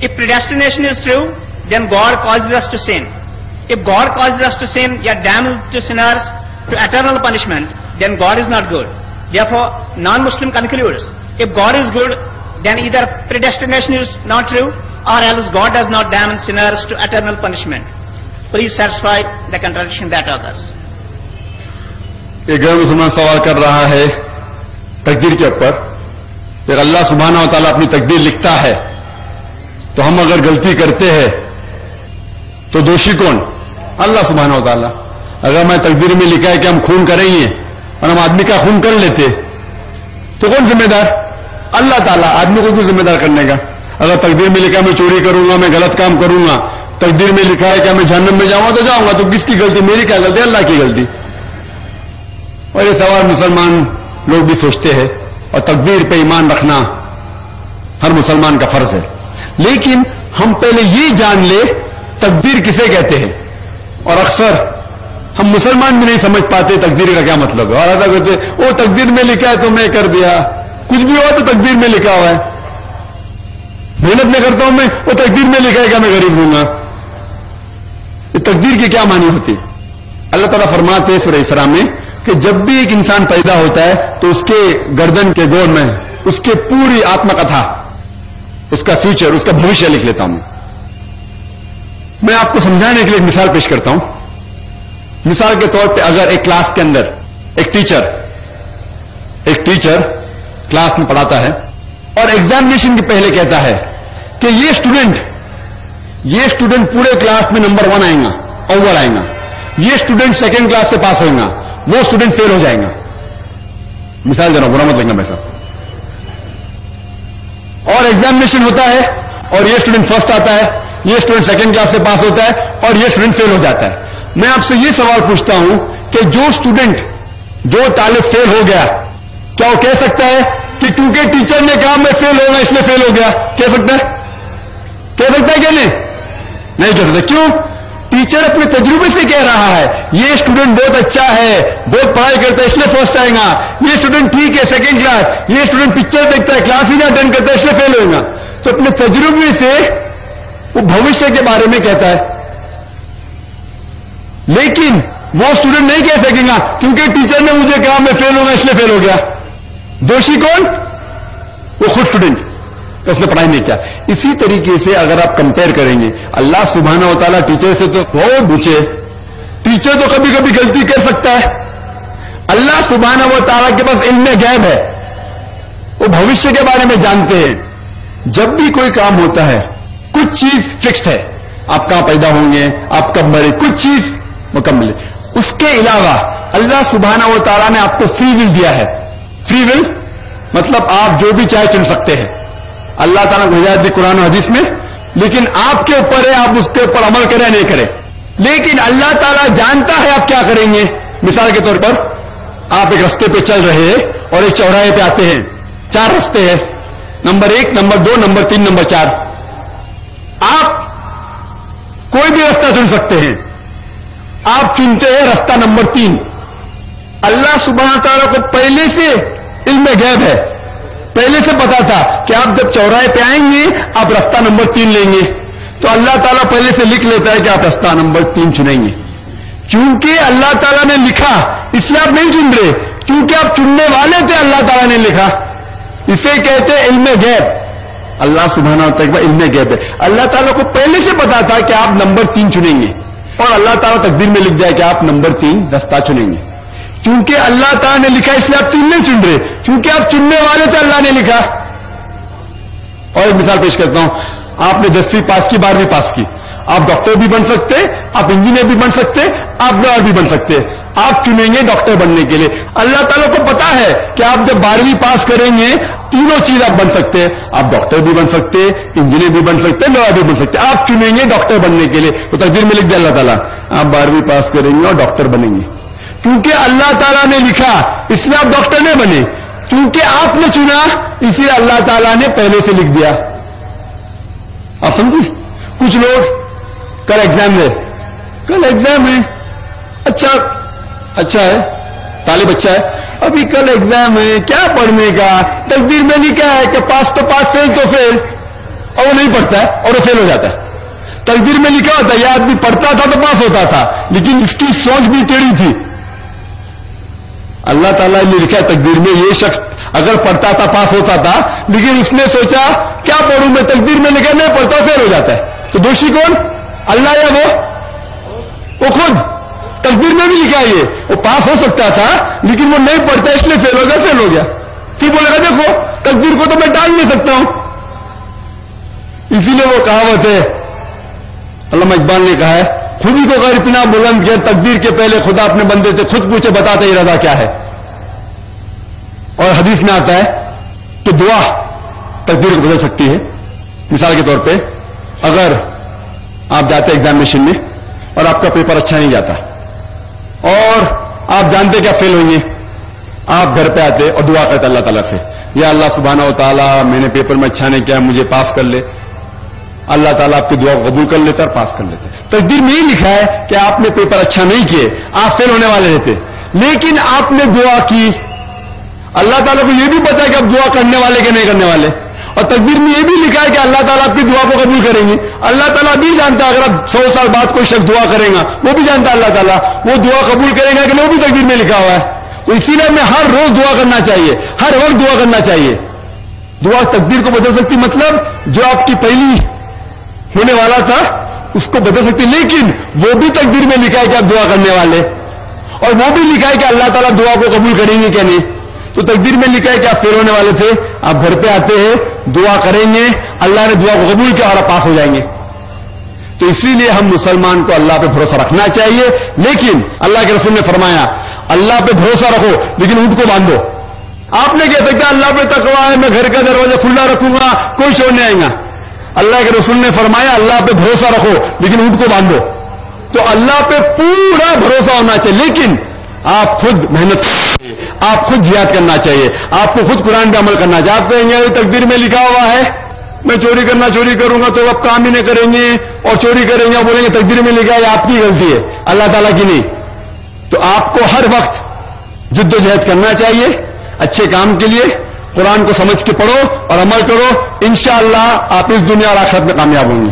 If predestination is true, then God causes us to sin. If God causes us to sin, or damns to sinners to eternal punishment, then God is not good. Therefore, non-Muslim concludes, if God is good, then either predestination is not true, or else God does not damn sinners to eternal punishment. Please satisfy the contradiction that occurs. ایک غیر مسلمان سوال کر رہا ہے تقدیر کے اوپر کہ اللہ سبحانہ و تعالیٰ اپنی تقدیر لکھتا ہے تو ہم اگر غلطی کرتے ہیں تو دوشی کون؟ اللہ سبحانہ و تعالیٰ. اگر میں تقدیر میں لکھا ہے کہ ہم خون کریں گے اور ہم آدمی کا خون کر لیتے تو کون ذمہ دار؟ اللہ تعالیٰ. آدمی کو کیوں ذمہ دار کرنے کا؟ اگر تقدیر میں لکھا ہے میں چوری کروں گا, میں غلط کام کروں گا, تقدیر میں لکھا ہے کہ میں جہنم میں جاؤں گا تو جاؤں گا, تو کس کی غلطی؟ میری کیا غلطی؟ اللہ کی غلطی. اور یہ سوال مسلمان لوگ بھی سوچتے ہیں, اور تقدیر پہ ایمان رکھنا ہر مسلمان کا فرض ہے. لیکن ہم پہلے یہ جان لے تقدیر کسے کہتے ہیں. اور اکثر ہم مسلمان بھی نہیں سمجھ پاتے تقدیر کا کیا مطلب ہے, اور ایسا کہتے وہ تقدیر میں لکھا ہے تو میں کر دیا, کچھ بھی ہوا تو تقدیر میں لکھا ہوا ہے, محنت میں کرتا ہوں میں, وہ تقدیر میں لکھا ہے کہ میں غریب ہوں گا. یہ تقدیر کی کیا معنی ہوتی ہے؟ اللہ تعالیٰ فرماتے ہیں سورہ اسراء میں کہ جب بھی ایک انسان پیدا ہوتا ہے تو اس کے گردن کے گور میں اس کے پوری آتما کتھا, اس کا فیوچر, اس کا بھوشیہ لکھ لیتا ہوں. میں آپ کو سمجھانے کے لیے ایک مثال پیش کرتا ہوں. مثال کے طور پہ اگر ایک کلاس کے اندر ایک ٹیچر کلاس میں پڑھاتا ہے اور ایگزامینیشن کے پہلے کہتا ہے کہ یہ اسٹوڈنٹ پورے کلاس میں نمبر 1 آئیں گا, اول آئیں گا, یہ اسٹوڈنٹ سیکنڈ کلاس سے پاس ہوئیں گا, وہ اسٹوڈنٹ فیل ہو جائیں گا. مثال دے رہا ہوں, برا مت لگنا میسا. اور ایگزامینیشن ہوتا ہے اور یہ اسٹوڈنٹ فرسٹ آتا ہے, یہ اسٹوڈنٹ سیکنڈ کلاس سے پاس ہوتا ہے اور یہ اسٹوڈنٹ فیل ہو جاتا ہے. میں آپ سے یہ سوال پوچھتا ہوں کہ جو طالب فیل ہو گیا, کیا وہ کہہ سکتا ہے کہ کیونکہ ٹیچر نے کہا میں فیل ہوگا اس لیے فیل ہو گیا؟ کہہ سکتا ہے کہ نہیں کہہ سکتا. کیوں؟ ٹیچر اپنے تجربے سے کہہ رہا ہے یہ اسٹوڈنٹ بہت اچھا ہے, بہت پڑھائی کرتا ہے اس لیے فرسٹ آئے گا, یہ اسٹوڈنٹ ٹھیک ہے سیکنڈ کلاس, یہ اسٹوڈنٹ پکچر دیکھتا ہے کلاس ہی نہ اٹینڈ کرتا ہے اس لیے فیل ہوگا. تو اپنے تجربے سے وہ بھوشیہ کے بارے میں کہتا ہے. لیکن وہ اسٹوڈنٹ نہیں کہہ سکے گا کیونکہ ٹیچر نے مجھے کہا میں فیل ہوگا اس لیے فیل ہو گیا. دوشی کون؟ وہ خود اسٹوڈنٹ, تو اس نے پڑھائی نہیں کیا. اسی طریقے سے اگر آپ کمپیئر کریں گے, اللہ سبحانہ و تعالیٰ ٹیچر سے تو بہت اونچے. ٹیچر تو کبھی کبھی غلطی کر سکتا ہے. اللہ سبحانہ و تعالیٰ کے پاس علم غیب ہے, وہ بھوشیہ کے بارے میں جانتے ہیں. جب بھی کوئی کام ہوتا ہے کچھ چیز فکسڈ ہے, آپ کہاں پیدا ہوں گے, آپ کب مرے, کچھ چیز مکمل ہے. اس کے علاوہ اللہ سبحانہ و تعالیٰ نے آپ کو فری ول دیا ہے. فری ول مطلب آپ جو بھی چاہے چن سکتے ہیں. اللہ تعالیٰ کو ہدایت دی قرآن و حدیث میں, لیکن آپ کے اوپر ہے آپ اس کے اوپر عمل کریں نہیں کریں. لیکن اللہ تعالیٰ جانتا ہے آپ کیا کریں گے. مثال کے طور پر آپ ایک رستے پہ چل رہے ہیں اور ایک چوراہے پہ آتے ہیں, 4 رستے ہیں, نمبر 1, نمبر 2, نمبر 3, نمبر 4. آپ کوئی بھی رستہ چن سکتے ہیں. آپ چنتے ہیں رستہ نمبر 3. اللہ سبحانہ تعالیٰ کو پہلے سے علم غیب ہے, پہلے سے پتا تھا کہ آپ جب چوراہے پہ آئیں گے آپ رستہ نمبر 3 لیں گے. تو اللہ تعالیٰ پہلے سے لکھ لیتا ہے کہ آپ رستہ نمبر 3 چنیں گے. کیونکہ اللہ تعالیٰ نے لکھا اس لیے آپ نہیں چن رہے, کیونکہ آپ چننے والے تھے, اللہ تعالیٰ نے لکھا. اسے کہتے ہیں علم غیب. اللہ سبحانہ و تعالیٰ علم غیب ہے. اللہ تعالیٰ کو پہلے سے پتا تھا کہ آپ نمبر 3 چنیں گے, اور اللہ تعالیٰ تقدیر میں لکھ جائے کہ آپ نمبر 3 رستہ چنیں گے. کیونکہ اللہ تعالیٰ نے لکھا اس لیے آپ 3 نہیں چن رہے, کیونکہ آپ چننے والے تھے, اللہ نے لکھا. اور ایک مثال پیش کرتا ہوں. آپ نے 10ویں پاس کی, 12ویں پاس کی, آپ ڈاکٹر بھی بن سکتے, آپ انجینئر بھی بن سکتے, آپ ڈاکٹر بھی بن سکتے. آپ چنیں گے ڈاکٹر بننے کے لیے. اللہ تعالیٰ کو پتا ہے کہ آپ جب 12ویں پاس کریں گے تینوں چیز آپ بن سکتے ہیں. آپ ڈاکٹر بھی بن سکتے, انجینئر بھی بن سکتے, ڈاکٹر بھی بن سکتے. آپ چنیں گے ڈاکٹر بننے کے لیے, تو تقدیر میں لکھ دیا اللہ تعالیٰ آپ 12ویں پاس کریں گے اور ڈاکٹر بنیں گے. کیونکہ اللہ تعالیٰ نے لکھا اس لیے آپ ڈاکٹر نہیں بنے, کیونکہ آپ نے چنا اس لیے اللہ تعالیٰ نے پہلے سے لکھ دیا. آپ سمجھے؟ کچھ لوگ کل ایگزام ہے, اچھا ہے, طالب اچھا ہے, ابھی کل ایگزام ہے, کیا پڑھنے کا, تقدیر میں لکھا ہے کہ پاس تو پاس, فیل تو فیل. اور وہ نہیں پڑھتا ہے اور وہ فیل ہو جاتا ہے. تقدیر میں لکھا ہوتا ہے یہ آدمی پڑھتا تھا تو پاس ہوتا تھا, لیکن اس کی سوچ بھی ٹیڑھی تھی. اللہ تعالیٰ نے لکھا ہے تقدیر میں یہ شخص اگر پڑھتا تھا پاس ہوتا تھا, لیکن اس نے سوچا کیا پڑھوں میں, تقدیر میں لکھا نہیں پڑھتا فیل ہو جاتا ہے. تو دوشی کون, اللہ یا وہ خود. تقدیر میں بھی لکھا ہے یہ وہ پاس ہو سکتا تھا لیکن وہ نہیں پڑھتا اس لیے فیل ہو گیا. پھر بولے گا دیکھو تقدیر کو تو میں ڈال نہیں سکتا ہوں. اسی لیے وہ کہاوت ہے, علامہ اقبال نے کہا ہے, خود ہی کو اگر اتنا بلند کیا تقدیر کے پہلے خدا اپنے بندے سے خود پوچھے بتاتے ہی رضا کیا ہے. اور حدیث میں آتا ہے کہ دعا تقدیر کو بدل سکتی ہے. مثال کے طور پہ اگر آپ جاتے ایگزامینیشن میں اور آپ کا پیپر اچھا نہیں جاتا اور آپ جانتے کہ آپ فیل ہوئیں گے, آپ گھر پہ آتے اور دعا کرتے اللہ تعالیٰ سے, یا اللہ سبحانہ و تعالیٰ میں نے پیپر میں اچھا نہیں کیا مجھے پاس کر لے. اللہ تعالیٰ آپ کی دعا کو قبول کر لیتا اور پاس کر لیتے. تقدیر میں یہ لکھا ہے کہ آپ نے پیپر اچھا نہیں کیے, آپ فیل ہونے والے رہتے, لیکن آپ نے دعا کی. اللہ تعالیٰ کو یہ بھی پتا ہے کہ آپ دعا کرنے والے کہ نہیں کرنے والے, اور تقدیر میں یہ بھی لکھا ہے کہ اللہ تعالیٰ آپ کی دعا کو قبول کریں گے. اللہ تعالیٰ بھی جانتا ہے اگر آپ 100 سال بعد کوئی شخص دعا کرے گا وہ بھی جانتا ہے اللہ تعالیٰ وہ دعا قبول کرے گا کہ وہ بھی تقدیر میں لکھا ہوا ہے. تو اسی لیے ہمیں ہر روز دعا کرنا چاہیے, ہر وقت دعا کرنا چاہیے. دعا تقدیر کو بدل سکتی, مطلب جو آپ کی پہلی ہونے والا تھا اس کو بدل سکتی, لیکن وہ بھی تقدیر میں لکھا ہے کہ آپ دعا کرنے والے, اور وہ بھی لکھا ہے کہ اللہ تعالیٰ دعا کو قبول کریں گے کہ نہیں. تو تقدیر میں لکھا ہے کہ آپ فیل ہونے والے تھے, آپ گھر پہ آتے ہیں دعا کریں گے, اللہ نے دعا کو قبول کیا اور آپ پاس ہو جائیں گے. تو اسی لیے ہم مسلمان کو اللہ پہ بھروسہ رکھنا چاہیے, لیکن اللہ کے رسول نے فرمایا اللہ پہ بھروسہ رکھو لیکن اونٹ کو باندھو. آپ نے کہہ سکتا اللہ پہ تقویٰ ہے میں گھر کا دروازہ کھلا رکھوں گا کوئی چور نہیں آئے گا. اللہ کے رسول نے فرمایا اللہ پہ بھروسہ رکھو لیکن اونٹ کو باندھو. تو اللہ پہ پورا بھروسہ ہونا چاہیے, لیکن آپ خود محنت, آپ خود جہاد کرنا چاہیے, آپ کو خود قرآن پہ عمل کرنا چاہیے. آپ کہیں گے تقدیر میں لکھا ہوا ہے میں چوری کروں گا تو اب کام ہی نہیں کریں گے اور چوری کریں گے, بولیں گے تقدیر میں لکھا ہے آپ کی غلطی ہے اللہ تعالیٰ کی نہیں. تو آپ کو ہر وقت جد و جہد کرنا چاہیے اچھے کام کے لیے. قرآن کو سمجھ کے پڑھو اور عمل کرو, انشاءاللہ آپ اس دنیا اور آخرت میں کامیاب ہوں گے.